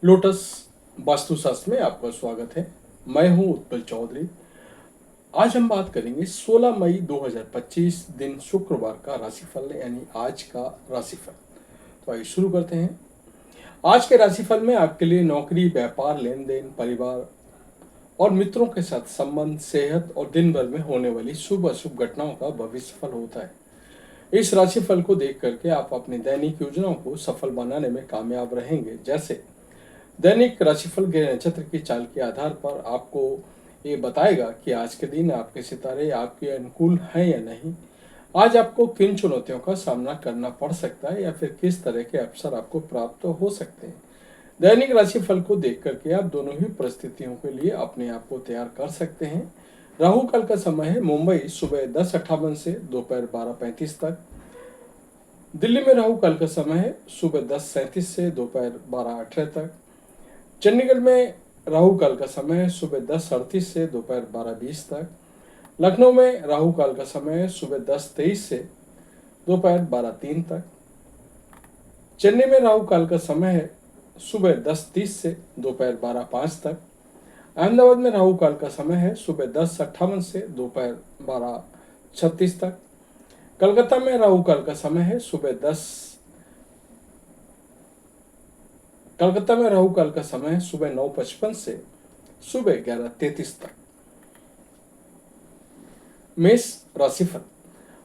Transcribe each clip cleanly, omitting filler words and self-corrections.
Lotus वास्तुशास्त्र में आपका स्वागत है। मैं हूं उत्पल चौधरी। आज हम बात करेंगे 16 मई 2025 दिन शुक्रवार का राशिफल यानी आज का राशिफल। तो आइए शुरू करते हैं। आज के राशिफल में आपके लिए नौकरी, व्यापार, लेन देन, परिवार और मित्रों के साथ संबंध, सेहत और दिन भर में होने वाली शुभ अशुभ घटनाओं का भविष्यफल होता है। इस राशिफल को देख करके आप अपनी दैनिक योजनाओं को सफल बनाने में कामयाब रहेंगे। जैसे दैनिक राशिफल ग्रह नक्षत्र की चाल के आधार पर आपको ये बताएगा कि आज के दिन आपके सितारे आपके अनुकूल हैं या नहीं। आज आपको किन चुनौतियों का सामना करना पड़ सकता है या फिर किस तरह के अवसर आपको प्राप्त हो सकते हैं। दैनिक राशिफल को देख करके आप दोनों ही परिस्थितियों के लिए अपने आप को तैयार कर सकते हैं। राहु काल का समय है मुंबई सुबह 10:58 से दोपहर 12:35 तक। दिल्ली में राहु काल का समय है सुबह 10:37 से दोपहर 12:18 तक। चंडीगढ़ में राहु काल का समय है सुबह 10:38 से दोपहर 12:20 तक। लखनऊ में राहु काल का समय है सुबह 10:23 से दोपहर 12:03 तक। चेन्नई में राहु काल का समय है सुबह 10:30 से दोपहर 12:05 तक। अहमदाबाद में राहु काल का समय है सुबह 10:58 से दोपहर 12:36 तक। कलकत्ता में राहु काल का समय है कलकत्ता में राहु काल का समय है सुबह 9:55 से सुबह 11:33 तक। मेष राशिफल।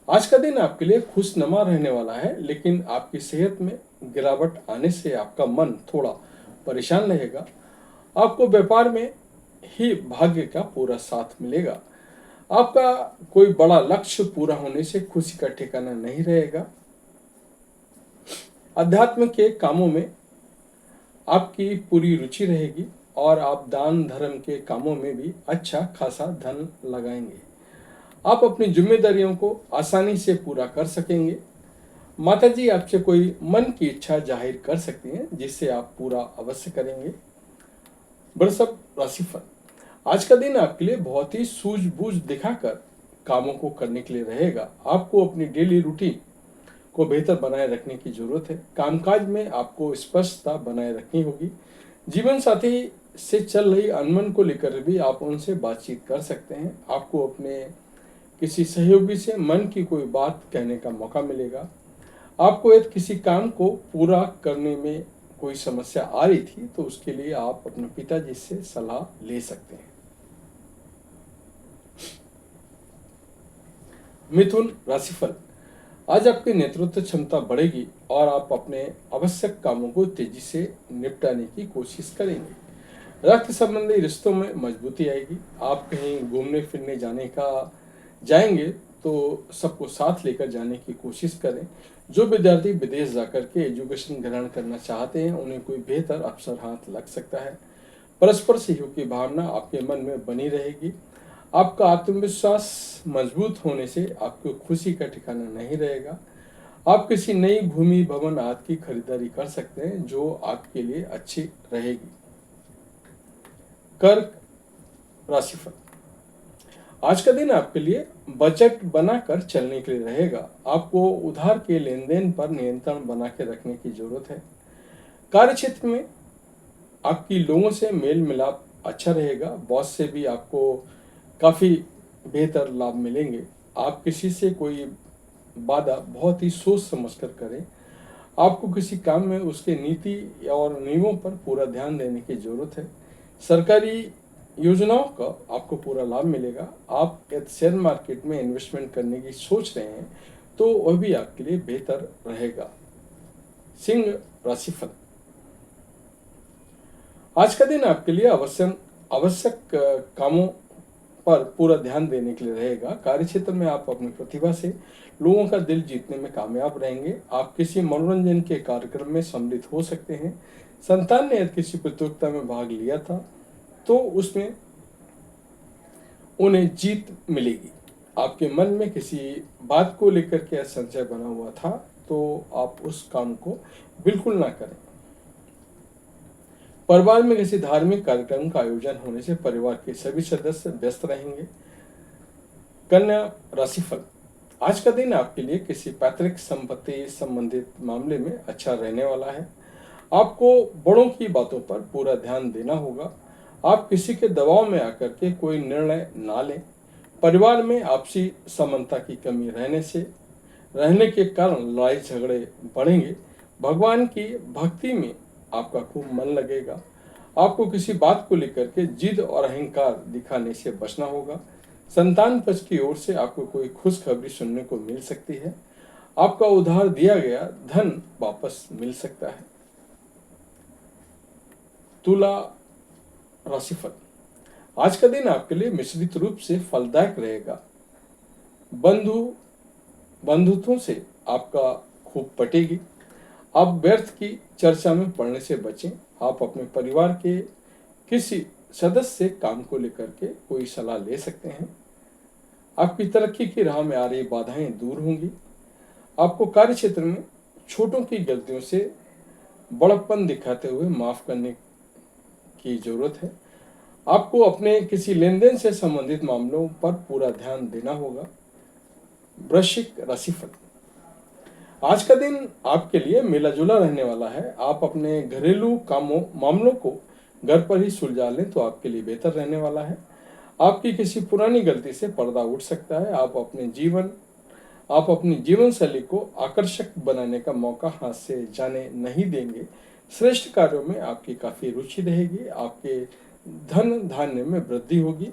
आज का दिन आपके लिए खुशनुमा रहने वाला है, लेकिन आपकी सेहत में गिरावट आने से आपका मन थोड़ा परेशान रहेगा। आपको व्यापार में ही भाग्य का पूरा साथ मिलेगा। आपका कोई बड़ा लक्ष्य पूरा होने से खुशी का ठिकाना नहीं रहेगा। अध्यात्म के कामों में आपकी पूरी रुचि रहेगी और आप दान धर्म के कामों में भी अच्छा खासा धन लगाएंगे। आप अपनी जिम्मेदारियों को आसानी से पूरा कर सकेंगे। माताजी आपसे कोई मन की इच्छा जाहिर कर सकती हैं, जिससे आप पूरा अवश्य करेंगे। वृषभ राशिफल। आज का दिन आपके लिए बहुत ही सूझबूझ दिखाकर कामों को करने के लिए रहेगा। आपको अपनी डेली रूटीन को बेहतर बनाए रखने की जरूरत है। कामकाज में आपको स्पष्टता बनाए रखनी होगी। जीवन साथी से चल रही अनबन को लेकर भी आप उनसे बातचीत कर सकते हैं। आपको अपने किसी सहयोगी से मन की कोई बात कहने का मौका मिलेगा। आपको यदि किसी काम को पूरा करने में कोई समस्या आ रही थी तो उसके लिए आप अपने पिताजी से सलाह ले सकते हैं। मिथुन राशिफल। आज आपकी नेतृत्व क्षमता बढ़ेगी और आप अपने आवश्यक कामों को तेजी से निपटाने की कोशिश करेंगे। रक्त संबंधी रिश्तों में मजबूती आएगी। आप कहीं घूमने फिरने जाएंगे तो सबको साथ लेकर जाने की कोशिश करें। जो विद्यार्थी विदेश जाकर के एजुकेशन ग्रहण करना चाहते हैं उन्हें कोई बेहतर अवसर हाथ लग सकता है। परस्पर सहयोग की भावना आपके मन में बनी रहेगी। आपका आत्मविश्वास मजबूत होने से आपको खुशी का ठिकाना नहीं रहेगा। आप किसी नई भूमि, भवन आदि की खरीदारी कर सकते हैं जो आपके लिए अच्छी रहेगी। कर्क राशिफल। आज का दिन आपके लिए बजट बनाकर चलने के लिए रहेगा। आपको उधार के लेन देन पर नियंत्रण बना के रखने की जरूरत है। कार्य क्षेत्र में आपकी लोगों से मेल मिलाप अच्छा रहेगा। बॉस से भी आपको काफ़ी बेहतर लाभ मिलेंगे। आप किसी से कोई वादा बहुत ही सोच समझ कर करें। आपको किसी काम में उसके नीति और नियमों पर पूरा ध्यान देने की जरूरत है। सरकारी योजनाओं का आपको पूरा लाभ मिलेगा। आप यदि शेयर मार्केट में इन्वेस्टमेंट करने की सोच रहे हैं तो वह भी आपके लिए बेहतर रहेगा। सिंह राशिफल। आज का दिन आपके लिए आवश्यक कामों पर पूरा ध्यान देने के लिए रहेगा। कार्य क्षेत्र में आप अपनी प्रतिभा से लोगों का दिल जीतने में कामयाब रहेंगे। आप किसी मनोरंजन के कार्यक्रम में सम्मिलित हो सकते हैं। संतान ने यदि किसी प्रतियोगिता में भाग लिया था तो उसमें उन्हें जीत मिलेगी। आपके मन में किसी बात को लेकर के संशय बना हुआ था तो आप उस काम को बिल्कुल ना करें। परिवार में किसी धार्मिक कार्यक्रम का आयोजन होने से परिवार के सभी सदस्य व्यस्त रहेंगे। कन्या राशिफल। आज का दिन आपके लिए किसी पैतृक संपत्ति संबंधित मामले में अच्छा रहने वाला है। आपको बड़ों की बातों पर पूरा ध्यान देना होगा। आप किसी के दबाव में आकर के कोई निर्णय ना लें। परिवार में आपसी समानता की कमी रहने के कारण लड़ाई झगड़े बढ़ेंगे। भगवान की भक्ति में आपका खूब मन लगेगा। आपको किसी बात को लेकर के जिद और अहंकार दिखाने से बचना होगा। संतान पक्ष की ओर से आपको कोई खुशखबरी सुनने को मिल सकती है। आपका उधार दिया गया धन वापस मिल सकता है। तुला राशिफल। आज का दिन आपके लिए मिश्रित रूप से फलदायक रहेगा। बंधुत्वों से आपका खूब पटेगी। आप व्यर्थ की चर्चा में पड़ने से बचें। आप अपने परिवार के किसी सदस्य से काम को लेकर के कोई सलाह ले सकते हैं। आपकी तरक्की की राह में आ रही बाधाएं दूर होंगी। आपको कार्य क्षेत्र में छोटों की गलतियों से बड़प्पन दिखाते हुए माफ करने की जरूरत है। आपको अपने किसी लेन देन से संबंधित मामलों पर पूरा ध्यान देना होगा। वृश्चिक राशिफल। आज का दिन आपके लिए मिला जुला रहने वाला है। आप अपने घरेलू मामलों को घर पर ही सुलझा लें तो आपके लिए बेहतर रहने वाला है। आपकी किसी पुरानी गलती से पर्दा उठ सकता है। आप अपनी जीवन शैली को आकर्षक बनाने का मौका हाथ से जाने नहीं देंगे। श्रेष्ठ कार्यों में आपकी काफी रुचि रहेगी। आपके धन धान्य में वृद्धि होगी।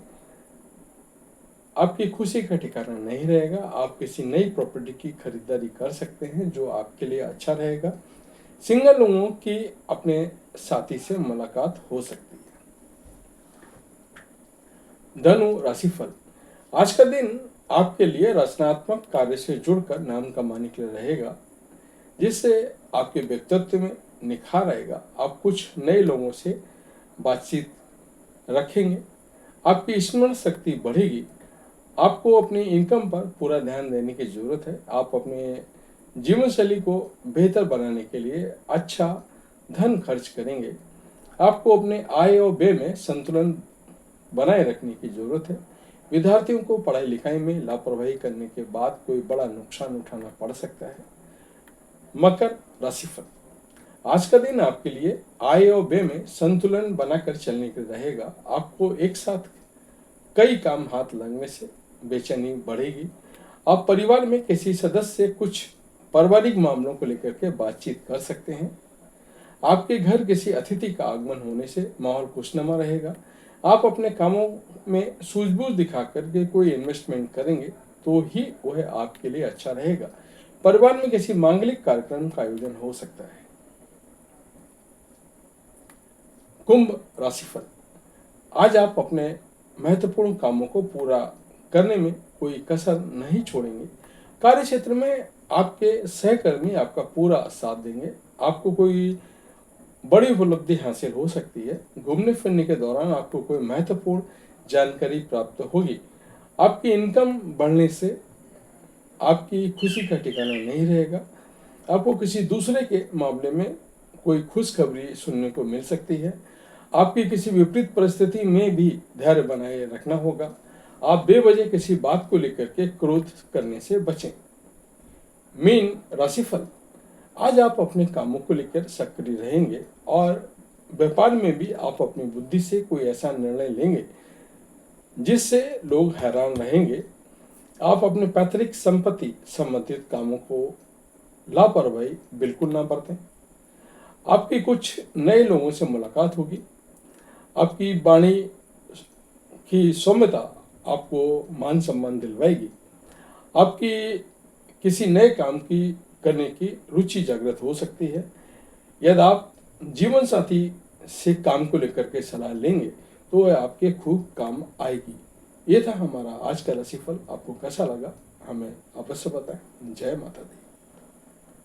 आपकी खुशी का ठिकाना नहीं रहेगा। आप किसी नई प्रॉपर्टी की खरीदारी कर सकते हैं जो आपके लिए अच्छा रहेगा। सिंगल लोगों की अपने साथी से मुलाकात हो सकती है। धनु राशिफल। आज का दिन आपके लिए रचनात्मक कार्य से जुड़कर नाम कमाने के लिए रहेगा, जिससे आपके व्यक्तित्व में निखार आएगा। आप कुछ नए लोगों से बातचीत रखेंगे। आपकी स्मरण शक्ति बढ़ेगी। आपको अपनी इनकम पर पूरा ध्यान देने की जरूरत है। आप अपने जीवन शैली को बेहतर बनाने के लिए अच्छा धन खर्च करेंगे। आपको अपने आय और व्यय में संतुलन बनाए रखने की जरूरत है। विद्यार्थियों को पढ़ाई लिखाई में लापरवाही करने के बाद कोई बड़ा नुकसान उठाना पड़ सकता है। मकर राशिफल। आज का दिन आपके लिए आय और व्यय में संतुलन बनाकर चलने के रहेगा। आपको एक साथ कई काम हाथ लगने से बेचैनी बढ़ेगी। आप परिवार में किसी सदस्य से कुछ पारिवारिक मामलों को लेकर के बातचीत कर सकते हैं। आपके घर किसी अतिथि का आगमन होने से माहौल खुशनुमा रहेगा। आप अपने कामों में सूझबूझ दिखा करके कोई इन्वेस्टमेंट करेंगे तो ही वह आपके लिए अच्छा रहेगा। परिवार में किसी मांगलिक कार्यक्रम का आयोजन हो सकता है। कुंभ राशिफल। आज आप अपने महत्वपूर्ण कामों को पूरा करने में कोई कसर नहीं छोड़ेंगे। कार्य क्षेत्र में आपके सहकर्मी आपका पूरा साथ देंगे। आपको कोई बड़ी उपलब्धि हासिल हो सकती है। घूमने फिरने के दौरान आपको कोई महत्वपूर्ण जानकारी प्राप्त होगी। आपकी इनकम बढ़ने से आपकी खुशी का ठिकाना नहीं रहेगा। आपको किसी दूसरे के मामले में कोई खुशखबरी सुनने को मिल सकती है। आपकी किसी विपरीत परिस्थिति में भी धैर्य बनाए रखना होगा। आप बेवजह किसी बात को लेकर के क्रोध करने से बचें। मीन राशिफल। आज आप अपने कामों को लेकर सक्रिय रहेंगे और व्यापार में भी आप अपनी बुद्धि से कोई ऐसा निर्णय लेंगे जिससे लोग हैरान रहेंगे। आप अपने पैतृक संपत्ति संबंधित कामों को लापरवाही बिल्कुल ना बरतें। आपकी कुछ नए लोगों से मुलाकात होगी। आपकी वाणी की सौम्यता आपको मान सम्मान दिलवाएगी। आपकी किसी नए काम की करने की रुचि जागृत हो सकती है। यदि आप जीवन साथी से काम को लेकर के सलाह लेंगे तो वह आपके खूब काम आएगी। ये था हमारा आज का राशिफल। आपको कैसा लगा हमें अवश्य बताएं। जय माता दी।